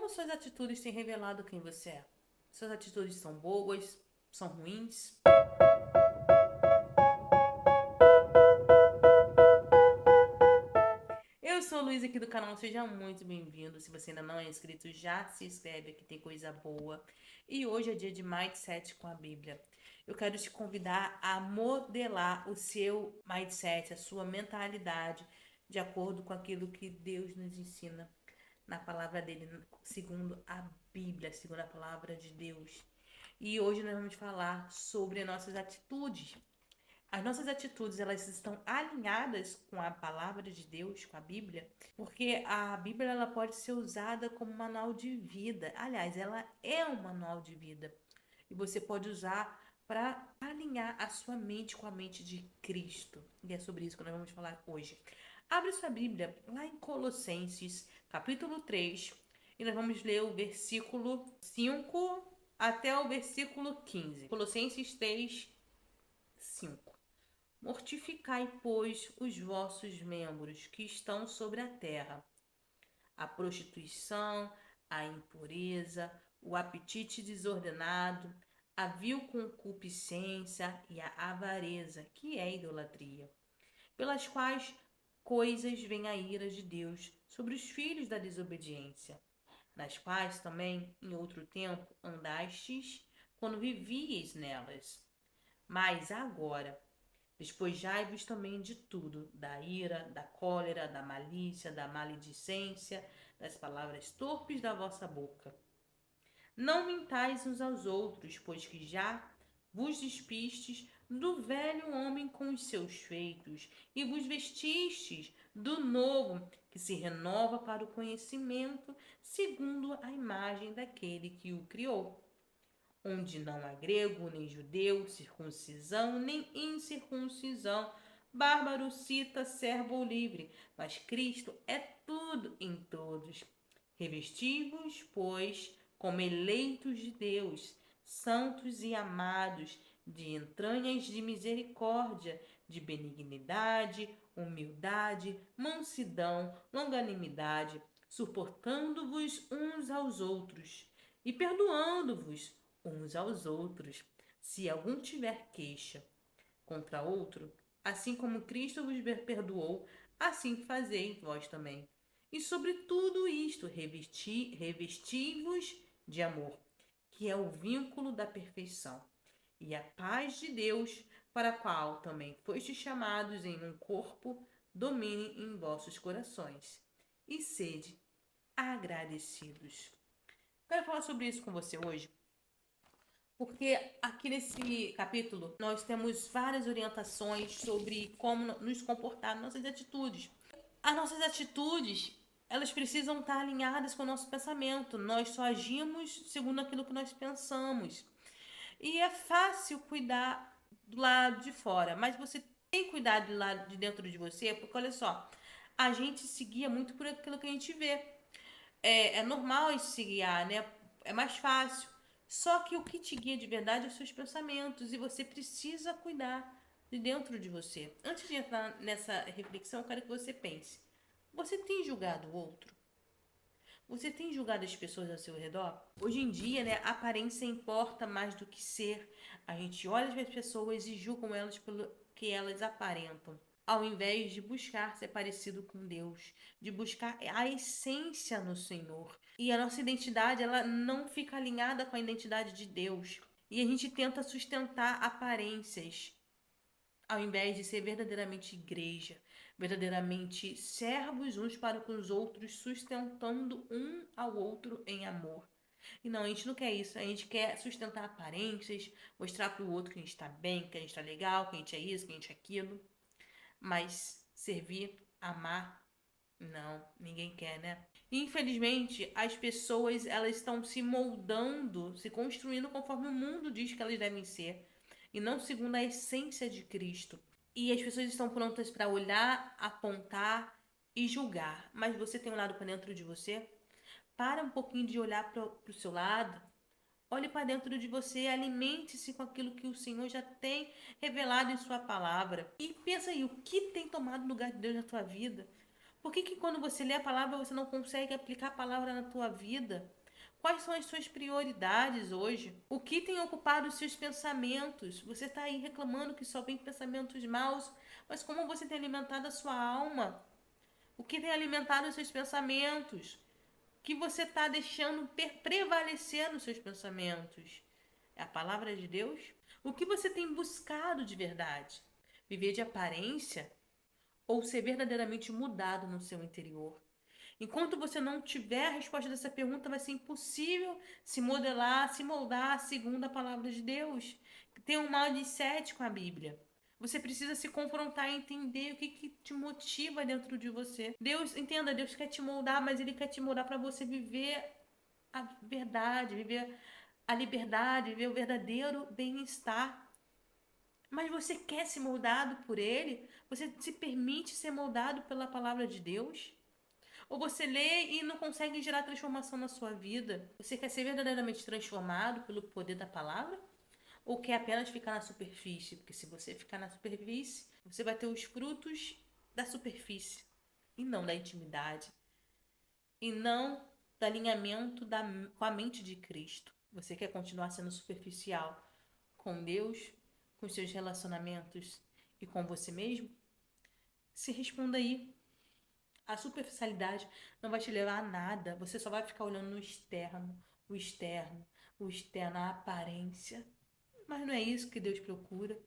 Como suas atitudes têm revelado quem você é? Suas atitudes são boas? São ruins? Eu sou a Luísa aqui do canal, seja muito bem-vindo. Se você ainda não é inscrito, já se inscreve, aqui tem coisa boa. E hoje é dia de Mindset com a Bíblia. Eu quero te convidar a modelar o seu mindset, a sua mentalidade, de acordo com aquilo que Deus nos ensina na palavra dele, segundo a Bíblia, segundo a palavra de Deus. E hoje nós vamos falar sobre as nossas atitudes. As nossas atitudes, elas estão alinhadas com a palavra de Deus, com a Bíblia, porque a Bíblia ela pode ser usada como manual de vida. Aliás, ela é um manual de vida. E você pode usar para alinhar a sua mente com a mente de Cristo. E é sobre isso que nós vamos falar hoje. Abre sua Bíblia lá em Colossenses, capítulo 3, e nós vamos ler o versículo 5 até o versículo 15. Colossenses 3, 5. Mortificai, pois, os vossos membros que estão sobre a terra: a prostituição, a impureza, o apetite desordenado, a vil concupiscência e a avareza, que é a idolatria, pelas quais coisas vem a ira de Deus sobre os filhos da desobediência, nas quais também, em outro tempo, andastes quando vivieis nelas. Mas agora, despojai-vos também de tudo, da ira, da cólera, da malícia, da maledicência, das palavras torpes da vossa boca. Não mintais uns aos outros, pois que já vos despistes do velho homem com os seus feitos, e vos vestistes do novo, que se renova para o conhecimento, segundo a imagem daquele que o criou, onde não há grego, nem judeu, circuncisão, nem incircuncisão, bárbaro, cita, servo ou livre, mas Cristo é tudo em todos. Revesti-vos, pois, como eleitos de Deus, santos e amados, de entranhas de misericórdia, de benignidade, humildade, mansidão, longanimidade, suportando-vos uns aos outros e perdoando-vos uns aos outros, se algum tiver queixa contra outro, assim como Cristo vos perdoou, assim fazei vós também. E sobre tudo isto, revesti-vos de amor, que é o vínculo da perfeição, e a paz de Deus, para a qual também fostes chamados em um corpo, domine em vossos corações, e sede agradecidos. Quero falar sobre isso com você hoje, porque aqui nesse capítulo nós temos várias orientações sobre como nos comportar, nossas atitudes. As nossas atitudes, elas precisam estar alinhadas com o nosso pensamento. Nós só agimos segundo aquilo que nós pensamos. E é fácil cuidar do lado de fora, mas você tem que cuidar do lado de dentro de você, porque olha só, a gente se guia muito por aquilo que a gente vê. É normal a gente se guiar, né? É mais fácil. Só que o que te guia de verdade é os seus pensamentos e você precisa cuidar de dentro de você. Antes de entrar nessa reflexão, eu quero que você pense: você tem julgado o outro? Você tem julgado as pessoas ao seu redor? Hoje em dia, né, a aparência importa mais do que ser. A gente olha as pessoas e julga elas pelo que elas aparentam, ao invés de buscar ser parecido com Deus, de buscar a essência no Senhor. E a nossa identidade, ela não fica alinhada com a identidade de Deus. E a gente tenta sustentar aparências, ao invés de ser verdadeiramente igreja, verdadeiramente servos uns para com os outros, sustentando um ao outro em amor. E não, a gente não quer isso, a gente quer sustentar aparências, mostrar para o outro que a gente está bem, que a gente está legal, que a gente é isso, que a gente é aquilo. Mas servir, amar, não, ninguém quer, né? Infelizmente, as pessoas elas estão se moldando, se construindo conforme o mundo diz que elas devem ser, e não segundo a essência de Cristo. E as pessoas estão prontas para olhar, apontar e julgar. Mas você tem olhado para dentro de você? Para um pouquinho de olhar para o seu lado. Olhe para dentro de você, alimente-se com aquilo que o Senhor já tem revelado em sua palavra. E pensa aí, o que tem tomado lugar de Deus na tua vida? Por que que quando você lê a palavra você não consegue aplicar a palavra na tua vida? Quais são as suas prioridades hoje? O que tem ocupado os seus pensamentos? Você está aí reclamando que só vem pensamentos maus, mas como você tem alimentado a sua alma? O que tem alimentado os seus pensamentos? O que você está deixando prevalecer nos seus pensamentos? É a palavra de Deus? O que você tem buscado de verdade? Viver de aparência ou ser verdadeiramente mudado no seu interior? Enquanto você não tiver a resposta dessa pergunta, vai ser impossível se modelar, se moldar segundo a palavra de Deus. Tem um mindset com a Bíblia. Você precisa se confrontar e entender o que te motiva dentro de você. Deus, entenda, Deus quer te moldar, mas Ele quer te moldar para você viver a verdade, viver a liberdade, viver o verdadeiro bem-estar. Mas você quer ser moldado por Ele? Você se permite ser moldado pela palavra de Deus? Ou você lê e não consegue gerar transformação na sua vida? Você quer ser verdadeiramente transformado pelo poder da palavra? Ou quer apenas ficar na superfície? Porque se você ficar na superfície, você vai ter os frutos da superfície e não da intimidade, e não do alinhamento com a mente de Cristo. Você quer continuar sendo superficial com Deus, com seus relacionamentos e com você mesmo? Se responda aí. A superficialidade não vai te levar a nada. Você só vai ficar olhando no externo, o externo, o externo, a aparência. Mas não é isso que Deus procura.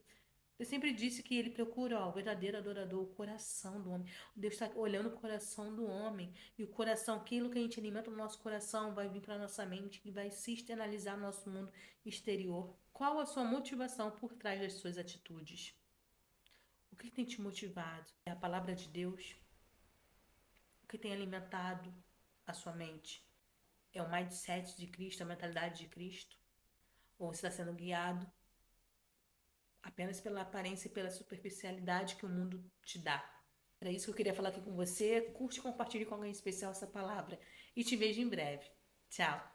Eu sempre disse que Ele procura o verdadeiro adorador, o coração do homem. Deus está olhando o coração do homem. E o coração, aquilo que a gente alimenta no nosso coração, vai vir para a nossa mente e vai se externalizar no nosso mundo exterior. Qual a sua motivação por trás das suas atitudes? O que tem te motivado? É a palavra de Deus? O que tem alimentado a sua mente? É o mindset de Cristo, a mentalidade de Cristo? Ou você está sendo guiado apenas pela aparência e pela superficialidade que o mundo te dá? Era isso que eu queria falar aqui com você. Curte e compartilhe com alguém especial essa palavra. E te vejo em breve. Tchau!